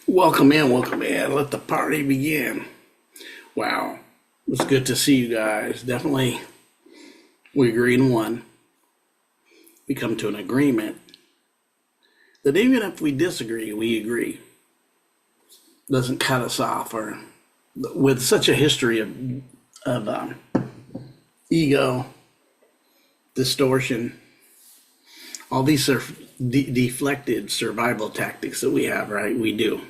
Welcome in, welcome in. Let the party begin. Wow, it's good to see you guys. Definitely, we agreed on one. We come to an agreement that even if we disagree, we agree. Doesn't cut us off, or with such a history of ego, distortion, all these are deflected survival tactics that we have, right? We do.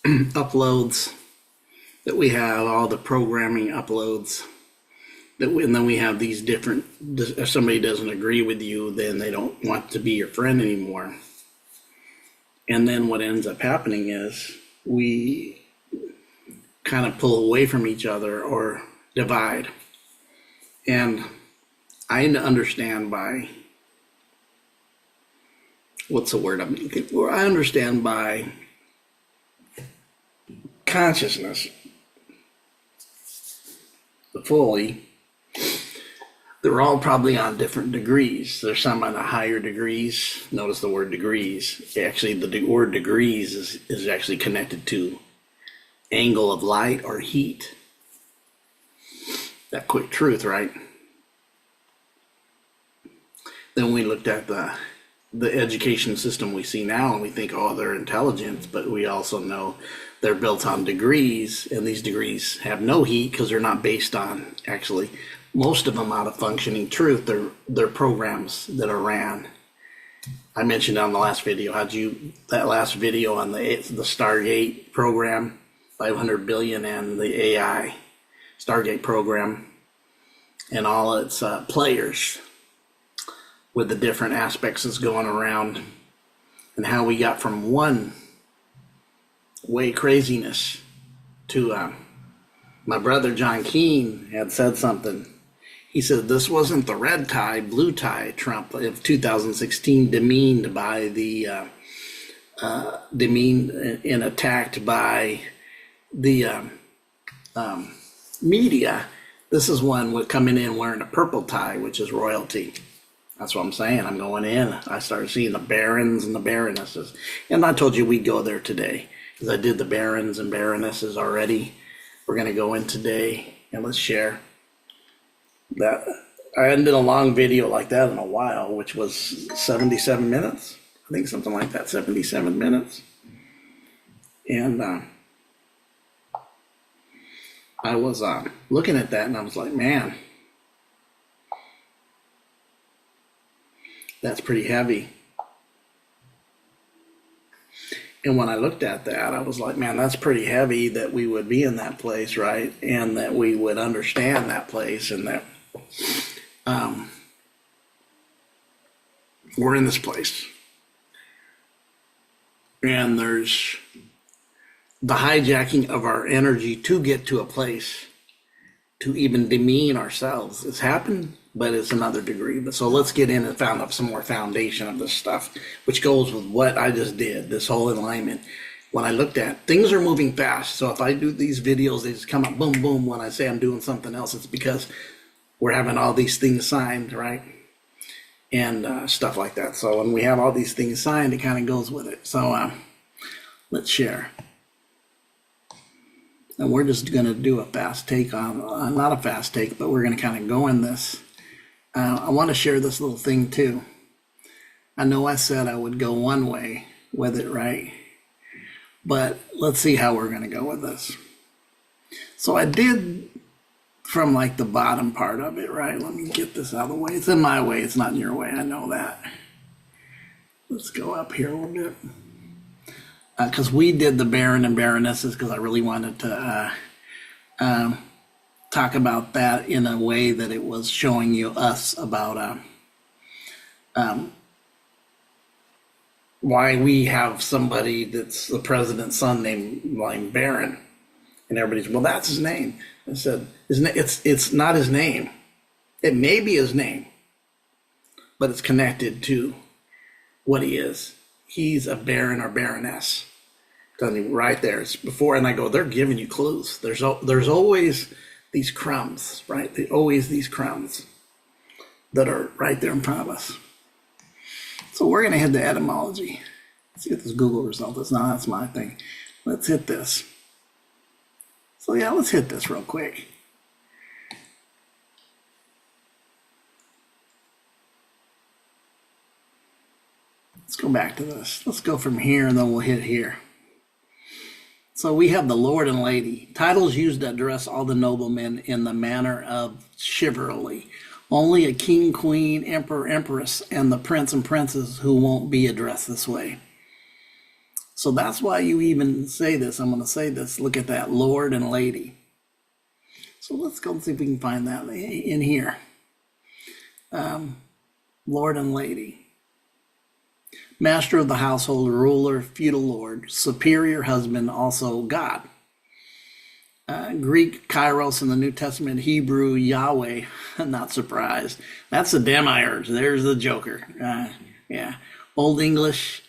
Uploads that we have, all the programming uploads and then we have these different, if somebody doesn't agree with you, then they don't want to be your friend anymore. And then what ends up happening is we kind of pull away from each other or divide. And I understand by, what's the word I'm looking for? I understand by consciousness fully. They're all probably on different degrees. There's some on the higher degrees. Notice the word degrees. Actually, the word degrees is actually connected to angle of light or heat. That quick truth, right? Then we looked at the education system we see now and we think, oh, they're intelligent, but we also know they're built on degrees, and these degrees have no heat because they're not based on, actually, most of them out of functioning truth. They're programs that are ran. I mentioned on the last video, that last video on the Stargate program, 500 billion, and the AI Stargate program, and all its players with the different aspects that's going around, and how we got from one way craziness to my brother John Keane had said something. He said this wasn't the red tie, blue tie Trump of 2016 demeaned by the demeaned and attacked by the media. This is one with coming in wearing a purple tie, which is royalty. That's what I'm saying. I'm going in. I started seeing the barons and the baronesses. And I told you we'd go there today because I did the barons and baronesses already. We're going to go in today and let's share that. I hadn't done a long video like that in a while, which was 77 minutes. I think something like that, 77 minutes. And I was looking at that and I was like, man, that's pretty heavy. And when I looked at that, I was like, man, that's pretty heavy that we would be in that place, right? And that we would understand that place, and that we're in this place. And there's the hijacking of our energy to get to a place to even demean ourselves. It's happened, but it's another degree. But so let's get in and found up some more foundation of this stuff, which goes with what I just did, this whole alignment. When I looked at, things are moving fast. So if I do these videos, they just come up boom, boom. When I say I'm doing something else, it's because we're having all these things signed, right? And stuff like that. So when we have all these things signed, it kind of goes with it. So let's share. And we're just going to do a fast take on, not a fast take, but we're going to kind of go in this. I want to share this little thing too. I know I said I would go one way with it, right? But let's see how we're going to go with this. So I did from like the bottom part of it, right? Let me get this out of the way. It's in my way. It's not in your way. I know that. Let's go up here a little bit. Because we did the Baron and Baronesses because I really wanted to talk about that in a way that it was showing you us about why we have somebody that's the president's son named Baron. And everybody's, well, that's his name. I said, it's not his name. It may be his name, but it's connected to what he is. He's a baron or baroness. Right there, it's before, and I go, they're giving you clues. There's always these crumbs, right? Always these crumbs that are right there in front of us. So we're going to head to etymology. Let's get this Google result. That's my thing. Let's hit this. So yeah, let's hit this real quick. Let's go back to this. Let's go from here and then we'll hit here. So we have the Lord and Lady. Titles used to address all the noblemen in the manner of chivalry. Only a king, queen, emperor, empress, and the prince and princess who won't be addressed this way. So that's why you even say this. I'm going to say this. Look at that, Lord and Lady. So let's go and see if we can find that in here. Lord and Lady. Master of the household, ruler, feudal lord, superior husband, also God. Greek, Kairos, in the New Testament, Hebrew, Yahweh, not surprised. That's the demiurge. There's the Joker. Yeah. Old English,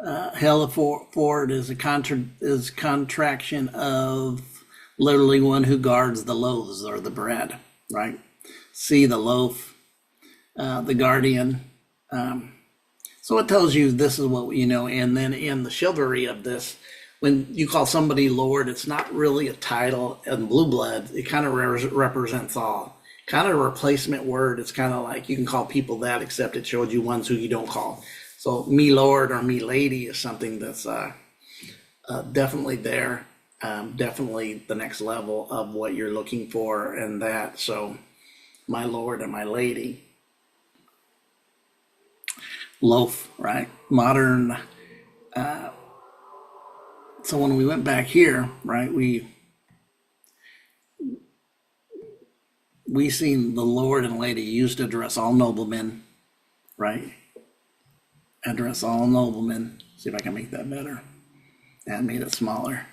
Hellefort is contraction of literally one who guards the loaves or the bread, right? See the loaf, the guardian. So it tells you this is what you know. And then in the chivalry of this, when you call somebody Lord, it's not really a title in blue blood. It kind of represents all. Kind of a replacement word. It's kind of like you can call people that, except it shows you ones who you don't call. So me Lord or me Lady is something that's definitely there. Definitely the next level of what you're looking for and that. So my Lord and my Lady. Loaf, right? Modern. So when we went back here, right, we seen the Lord and Lady used to address all noblemen, right? Address all noblemen. See if I can make that better. That made it smaller.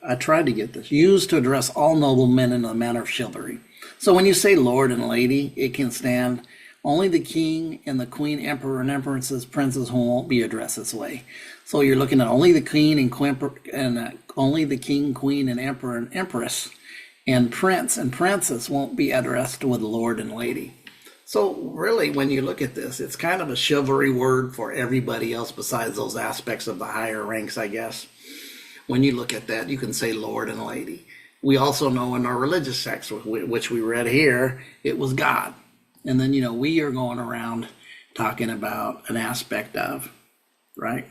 I tried to get this. Used to address all noblemen in a manner of chivalry. So when you say Lord and Lady, it can stand only the king and the queen, emperor and empresses, princes who won't be addressed this way. So you're looking at only the king and only the king, queen, and emperor and empress, and prince and princess won't be addressed with Lord and Lady. So really, when you look at this, it's kind of a chivalry word for everybody else besides those aspects of the higher ranks, I guess. When you look at that, you can say Lord and Lady. We also know in our religious sects, which we read here, it was God. And then, we are going around talking about an aspect of, right?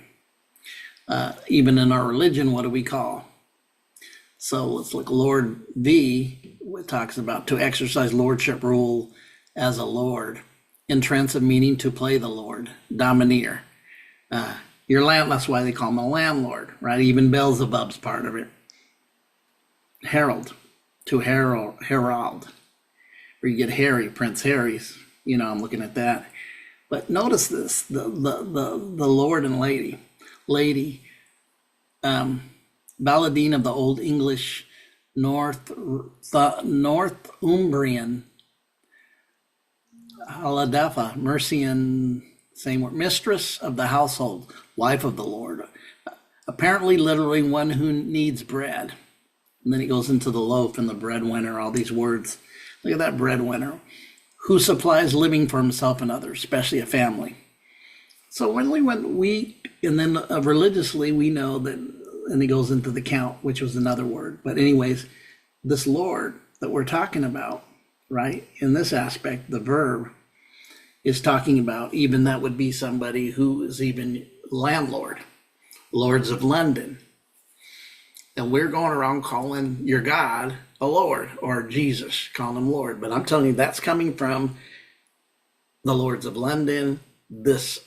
Even in our religion, what do we call? So let's look, Lord V, it talks about to exercise lordship rule as a lord. Intransitive meaning to play the lord, domineer. Your land, that's why they call him a landlord, right? Even Beelzebub's part of it. Herald, to herald, where you get Harry, Prince Harry's, I'm looking at that. But notice this, the Lord and Lady. Baladine of the Old English, Northumbrian, Haladefa, Mercian, same word, mistress of the household, wife of the Lord. Apparently, literally one who needs bread. And then he goes into the loaf and the breadwinner, all these words. Look at that breadwinner, who supplies living for himself and others, especially a family. So when and then religiously, we know that, and he goes into the count, which was another word. But anyways, this Lord that we're talking about, right, in this aspect, the verb is talking about, even that would be somebody who is even landlord, lords of London. And we're going around calling your God a Lord, or Jesus, calling him Lord. But I'm telling you, that's coming from the lords of London, this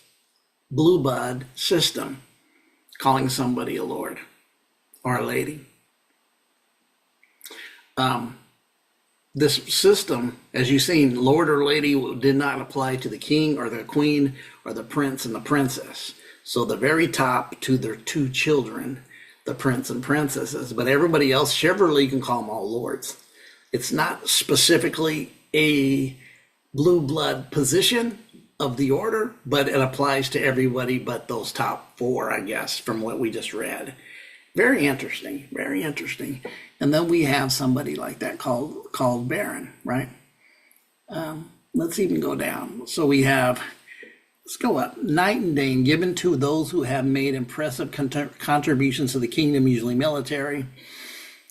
blue blood system, calling somebody a Lord or a lady. This system, as you've seen, Lord or Lady did not apply to the king or the queen or the prince and the princess. So the very top to their two children, the prince and princesses, but everybody else, chivalry, you can call them all lords. It's not specifically a blue blood position of the order, but it applies to everybody but those top four, I guess, from what we just read. Very interesting, very interesting. And then we have somebody like that called Baron, right? Let's even go down. So we have, let's go up. Night and day, given to those who have made impressive contributions to the kingdom, usually military.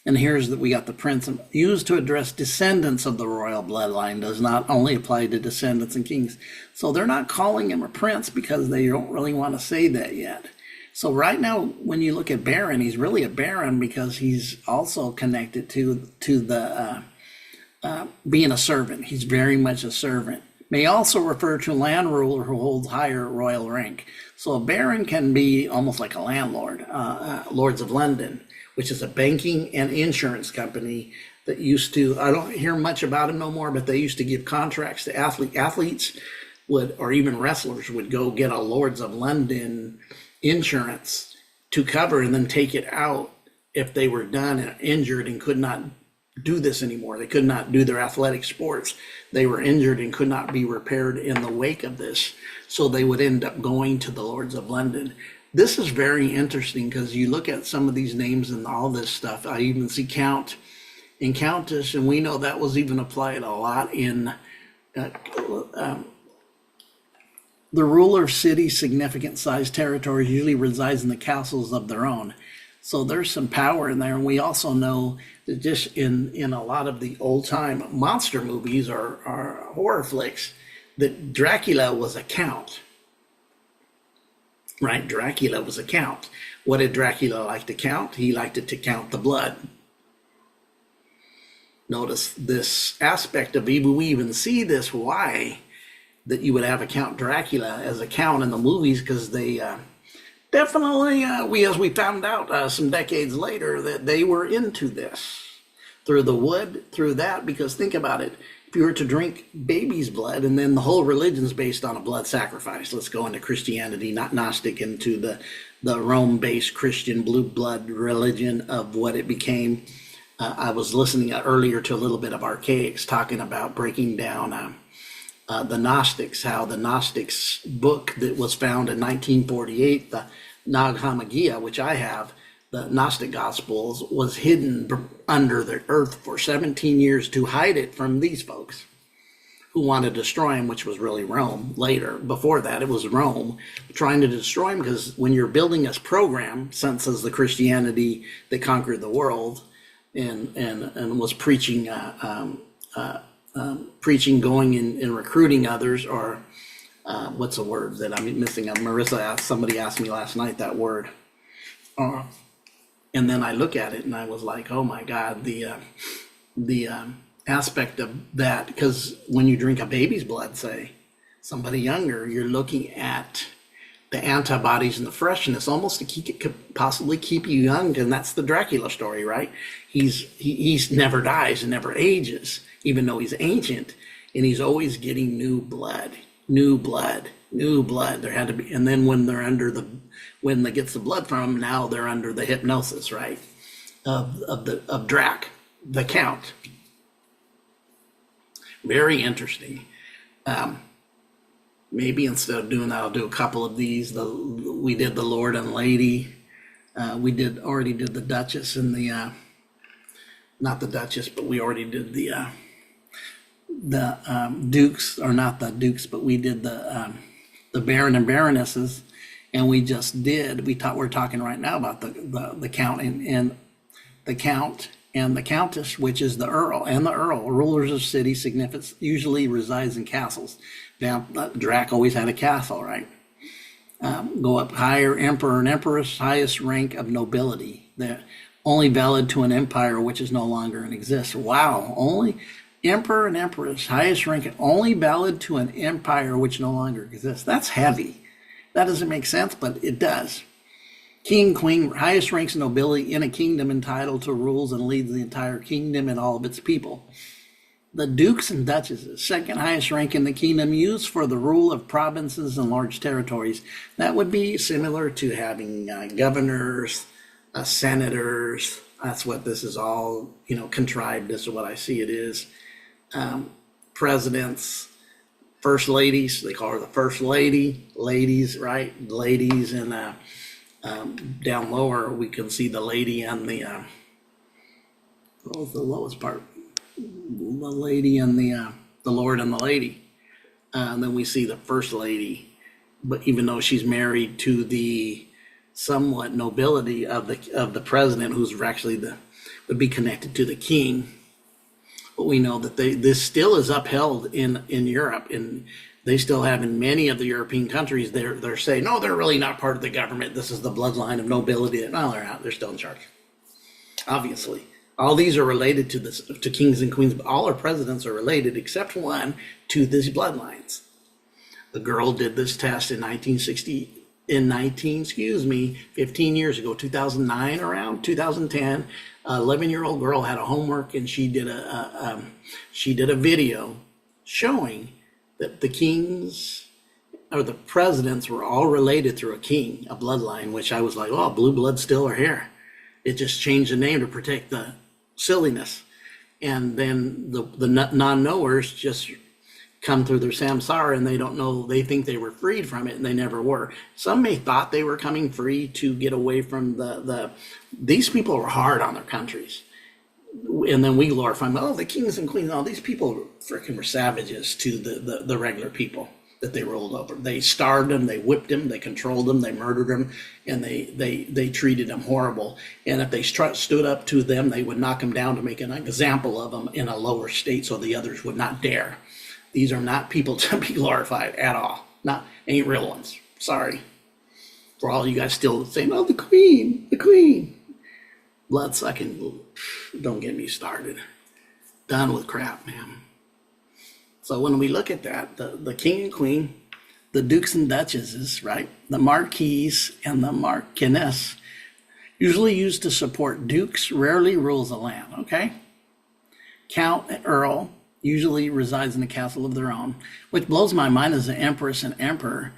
And here's that we got the prince, used to address descendants of the royal bloodline, does not only apply to descendants and kings. So they're not calling him a prince because they don't really want to say that yet. So right now, when you look at Baron, he's really a Baron because he's also connected to the being a servant. He's very much a servant. May also refer to a land ruler who holds higher royal rank. So a Baron can be almost like a landlord, Lords of London, which is a banking and insurance company that used to, I don't hear much about them no more, but they used to give contracts to athletes would, or even wrestlers would go get a Lords of London insurance to cover and then take it out if they were done and injured and could not do this anymore. They could not do their athletic sports. They were injured and could not be repaired in the wake of this. So they would end up going to the Lords of London. This is very interesting because you look at some of these names and all this stuff. I even see Count and Countess, and we know that was even applied a lot in the ruler of cities, significant sized territories usually resides in the castles of their own. So there's some power in there. And we also know that just in a lot of the old time monster movies or horror flicks, that Dracula was a count. Right? Dracula was a count. What did Dracula like to count? He liked to count the blood. Notice this aspect of evil. We even see this why that you would have a Count Dracula as a count in the movies, because they definitely, as we found out some decades later, that they were into this through the wood, through that, because think about it. If you were to drink baby's blood, and then the whole religion's based on a blood sacrifice. Let's go into Christianity, not Gnostic, into the Rome-based Christian blue blood religion of what it became. I was listening earlier to a little bit of Archaics talking about breaking down the Gnostics, how the Gnostics book that was found in 1948, the Nag Hammadi, which I have, the Gnostic Gospels, was hidden under the earth for 17 years to hide it from these folks who wanted to destroy him, which was really Rome later. Before that, it was Rome trying to destroy him, because when you're building this program, since as the Christianity that conquered the world and was preaching, preaching, going and recruiting others, or what's the word that I'm missing? Somebody asked me last night that word. And then I look at it and I was like, oh my God, the aspect of that, because when you drink a baby's blood, say, somebody younger, you're looking at the antibodies and the freshness, almost to possibly keep you young, and that's the Dracula story, right? He's never dies and never ages, even though he's ancient, and he's always getting new blood. There had to be, and then when they're when they gets the blood from him, now they're under the hypnosis, right? Of Drac, the Count. Very interesting. Maybe instead of doing that, I'll do a couple of these. We did the Lord and Lady. We already did the Duchess and the not the Duchess, but we already did the Dukes, or not the Dukes, but we did the Baron and Baronesses, and we're talking right now about the Count and the Count and the Countess, which is the Earl and the Earl, rulers of cities, significant, usually resides in castles. Now, Drac always had a castle, right? Go up higher, Emperor and Empress, highest rank of nobility. They're only valid to an empire which is no longer in existence. Wow, only Emperor and Empress, highest rank, only valid to an empire which no longer exists. That's heavy. That doesn't make sense, but it does. King, queen, highest ranks of nobility in a kingdom, entitled to rules and leads the entire kingdom and all of its people. The dukes and duchesses, second highest rank in the kingdom, used for the rule of provinces and large territories. That would be similar to having governors, senators. That's what this is all, contrived. This is what I see it is. Presidents, first ladies, they call her the first lady, ladies, right? Ladies, and Down lower, we can see the lady and what was the lowest part? The lady and the Lord and the lady. And then we see the first lady, but even though she's married to the somewhat nobility of the president, who's actually would be connected to the king. But we know that this still is upheld in Europe, and they still have in many of the European countries. They're saying, no, they're really not part of the government. This is the bloodline of nobility. No, they're not. They're still in charge. Obviously, all these are related to kings and queens. But all our presidents are related, except one, to these bloodlines. The girl did this test in 15 years ago, 2009, around 2010. 11-year-old girl had a homework, and she did a video showing that the kings or the presidents were all related through a king, a bloodline, which I was like, oh, blue blood still are here. It just changed the name to protect the silliness. And then the non-knowers just come through their samsara, and they don't know, they think they were freed from it, and they never were. Some may thought they were coming free to get away from these people were hard on their countries. And then we glorify them. Oh, the kings and queens, all these people freaking were savages to the regular people that they ruled over. They starved them, they whipped them, they controlled them, they murdered them, and they treated them horrible. And if they stood up to them, they would knock them down to make an example of them in a lower state so the others would not dare. These are not people to be glorified at all. Ain't real ones. Sorry. For all you guys still saying, oh, the queen. Blood sucking. Don't get me started. Done with crap, man. So when we look at that, the king and queen, the dukes and duchesses, right? The marquises and the marchioness, usually used to support dukes, rarely rules a land, okay? Count, earl, usually resides in a castle of their own, which blows my mind as an empress and emperor,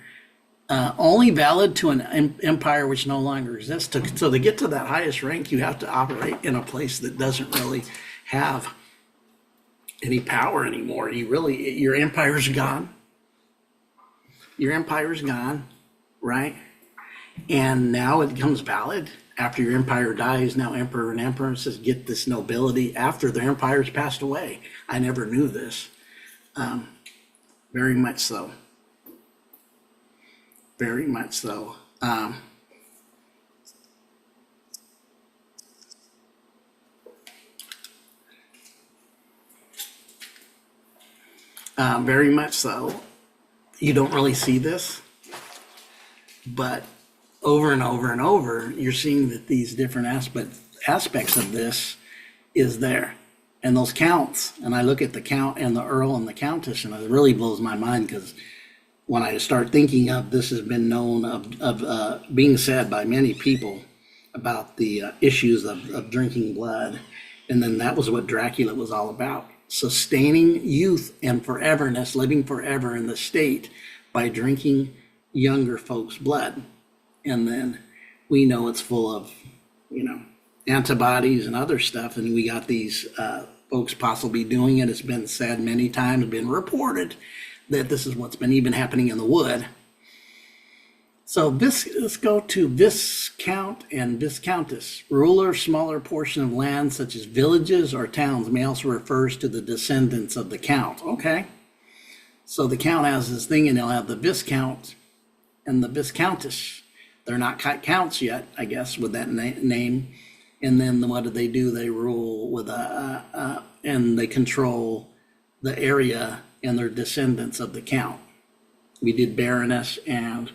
only valid to an empire which no longer exists. So to get to that highest rank, you have to operate in a place that doesn't really have any power anymore. Your empire's gone. Your empire's gone, right? And now it becomes valid. After your empire dies, now emperor and empresses get this nobility after their empires passed away. I never knew this. Very much so. Very much so. Very much so. You don't really see this, but over and over and over, you're seeing that these different aspects of this is there. And those counts, and I look at the count and the earl and the countess, and it really blows my mind, because when I start thinking of this, has been known of being said by many people about the issues of drinking blood. And then that was what Dracula was all about. Sustaining youth and foreverness, living forever in the state by drinking younger folks' blood. And then we know it's full of, antibodies and other stuff. And we got these folks possibly doing it. It's been said many times, been reported that this is what's been even happening in the wood. So let's go to Viscount and Viscountess. Ruler, smaller portion of land such as villages or towns, may also refers to the descendants of the count. Okay. So the count has this thing, and they'll have the Viscount and the Viscountess. They're not counts yet, I guess, with that name. And then what do? They rule with and they control the area and their descendants of the count. We did Baroness and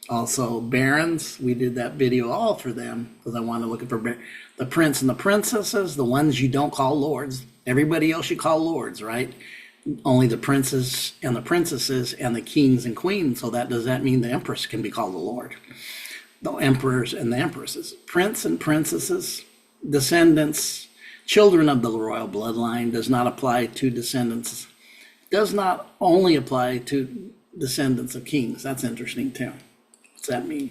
also barons. We did that video all for them because I wanted to look for the prince and the princesses, the ones you don't call lords. Everybody else you call lords, right? Only the princes and the princesses and the kings and queens. So does that mean the empress can be called a lord? The emperors and the empresses. Prince and princesses, descendants, children of the royal bloodline does not apply to descendants. Does not only apply to descendants of kings. That's interesting too. What's that mean?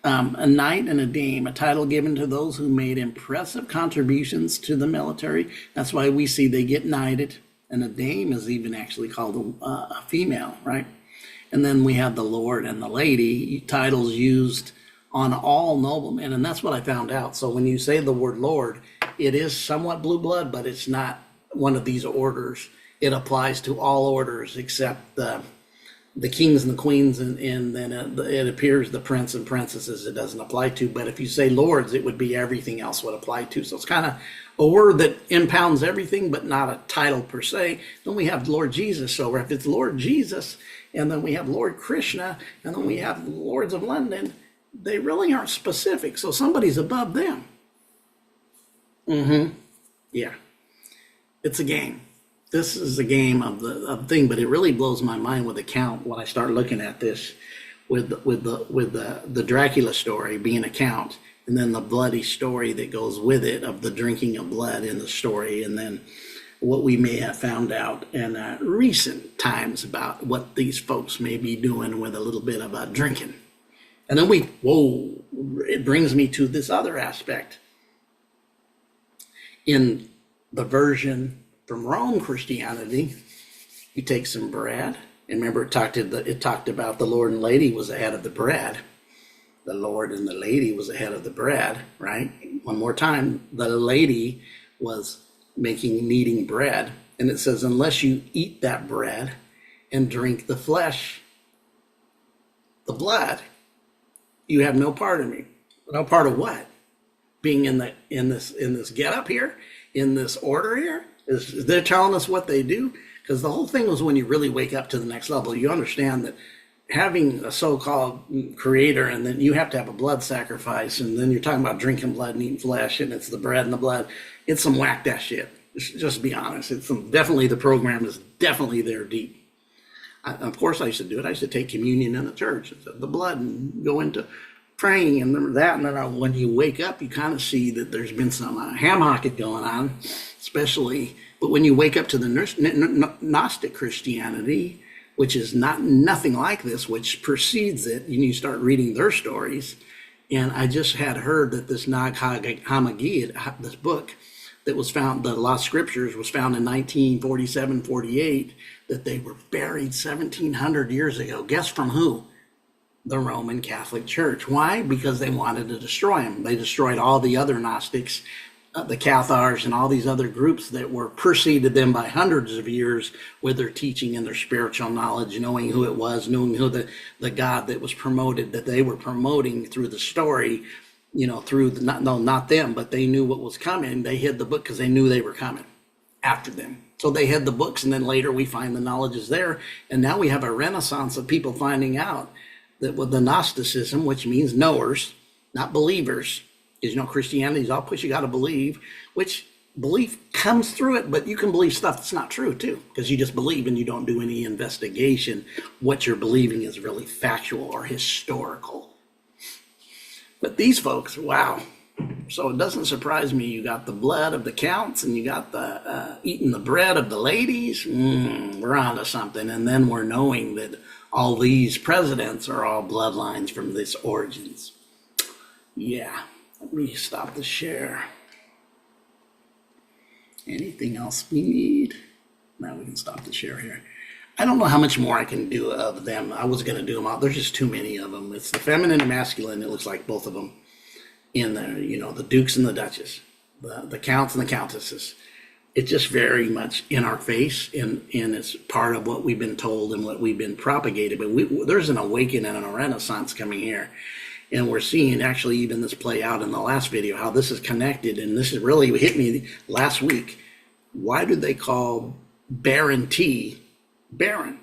A knight and a dame, a title given to those who made impressive contributions to the military. That's why we see they get knighted. And a dame is even actually called a female, right? And then we have the lord and the lady, titles used on all noblemen. And that's what I found out. So when you say the word Lord, it is somewhat blue blood, but it's not one of these orders. It applies to all orders except the kings and the queens, and then it appears the prince and princesses it doesn't apply to. But if you say lords, it would be everything else would apply to. So it's kind of a word that impounds everything, but not a title per se. Then we have Lord Jesus. So if it's Lord Jesus, and then we have Lord Krishna, and then we have Lords of London, they really aren't specific. So somebody's above them. Yeah, it's a game. This is a game of the thing, but it really blows my mind with the count when I start looking at this, with the Dracula story being a count, and then the bloody story that goes with it of the drinking of blood in the story, and then what we may have found out in recent times about what these folks may be doing with a little bit of drinking, and then it brings me to this other aspect in the version from Rome Christianity. You take some bread, and remember it talked about the Lord and Lady was ahead of the bread. The Lord and the Lady was ahead of the bread, right? One more time, the lady was kneading bread, and it says, unless you eat that bread and drink the flesh, the blood, you have no part of me. No part of what? Being in this get up here, in this order here. Is they're telling us what they do? Because the whole thing was, when you really wake up to the next level, you understand that having a so-called creator, and then you have to have a blood sacrifice, and then you're talking about drinking blood and eating flesh, and it's the bread and the blood. It's some whack that shit. Just be honest. Definitely the program is definitely there deep. Of course I used to do it. I used to take communion in the church, the blood, and go into praying and that. And then when you wake up, you kind of see that there's been some ham-hocket going on, especially. But when you wake up to the Gnostic Christianity, which is nothing like this, which precedes it, and you start reading their stories. And I just had heard that this Nag Hammadi, this book that was found, the Lost Scriptures, was found in 1947, 48, that they were buried 1700 years ago. Guess from who? The Roman Catholic Church. Why? Because they wanted to destroy them. They destroyed all the other Gnostics, the Cathars, and all these other groups that were preceded them by hundreds of years with their teaching and their spiritual knowledge, knowing who it was, knowing who the God that was promoted, that they were promoting through the story, through not them, but they knew what was coming. They hid the book because they knew they were coming after them. So they hid the books, and then later we find the knowledge is there. And now we have a renaissance of people finding out that with the Gnosticism, which means knowers, not believers, because Christianity is all push, you got to believe, which belief comes through it, but you can believe stuff that's not true too, because you just believe and you don't do any investigation. What you're believing is really factual or historical. But these folks, wow. So it doesn't surprise me. You got the blood of the counts, and you got the eating the bread of the ladies. We're on to something. And then we're knowing that all these presidents are all bloodlines from this origins. Yeah. Let me stop the share. Anything else we need? Now we can stop the share here. I don't know how much more I can do of them. I was going to do them all. There's just too many of them. It's the feminine and masculine. It looks like both of them in there. The dukes and the duchess, the counts and the countesses. It's just very much in our face, and it's part of what we've been told and what we've been propagated. But there's an awakening and a renaissance coming here. And we're seeing actually even this play out in the last video, how this is connected. And this is really hit me last week. Why do they call Baron T Baron?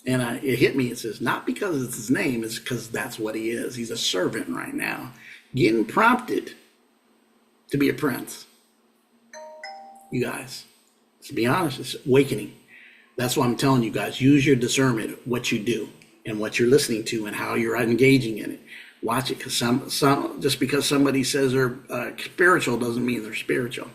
And it hit me. It says, not because it's his name, it's because that's what he is. He's a servant right now, getting prompted to be a prince. You guys, to be honest, it's awakening. That's why I'm telling you guys, use your discernment, what you do and what you're listening to and how you're engaging in it. Watch it, because some just because somebody says they're spiritual doesn't mean they're spiritual.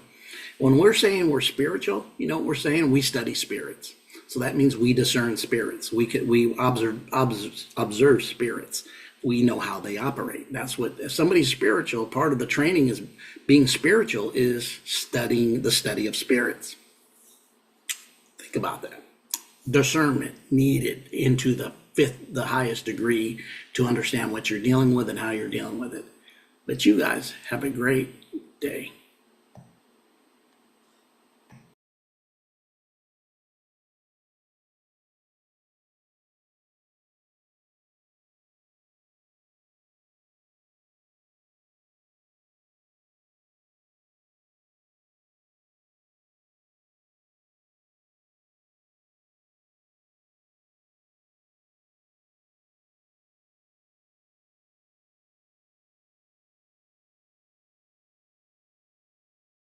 When we're saying we're spiritual, what we're saying? We study spirits. So that means we discern spirits. We observe spirits. We know how they operate. That's what, if somebody's spiritual, part of the training is being spiritual is studying the study of spirits. Think about that. Discernment needed into the fifth, the highest degree to understand what you're dealing with and how you're dealing with it. But you guys have a great day.